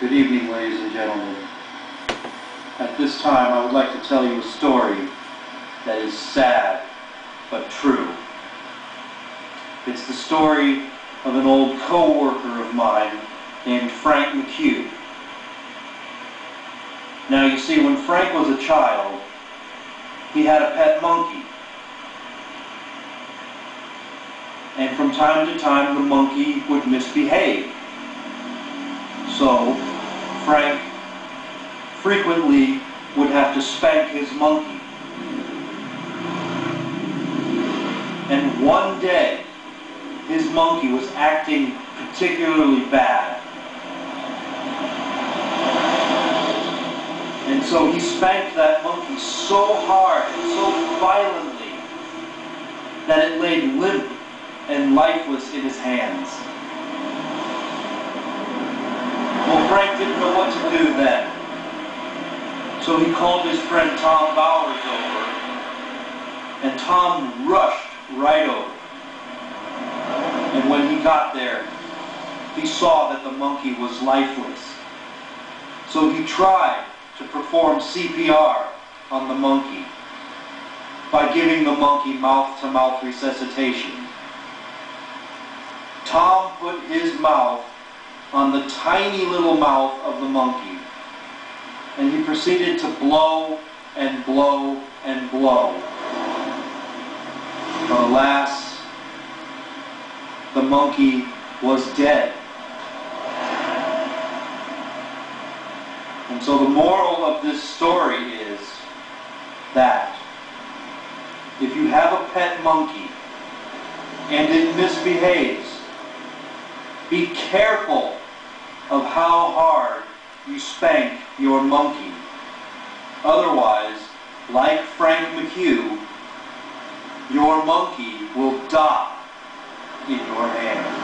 Good evening, ladies and gentlemen. At this time, I would like to tell you a story that is sad but true. It's the story of an old co-worker of mine named Frank McHugh. Now, you see, when Frank was a child, he had a pet monkey. And from time to time, the monkey would misbehave. So, Frank frequently would have to spank his monkey. And one day, his monkey was acting particularly bad. And so he spanked that monkey so hard and so violently that it lay limp and lifeless in his hands. Well, Frank didn't know what to do then. So he called his friend Tom Bowers over, and Tom rushed right over. And when he got there, he saw that the monkey was lifeless. So he tried to perform CPR on the monkey by giving the monkey mouth-to-mouth resuscitation. Tom put his mouth on the tiny little mouth of the monkey, and he proceeded to blow and blow and blow. But alas, the monkey was dead. And so the moral of this story is that if you have a pet monkey and it misbehaves, be careful of how hard you spank your monkey. Otherwise, like Frank McHugh, your monkey will die in your hand.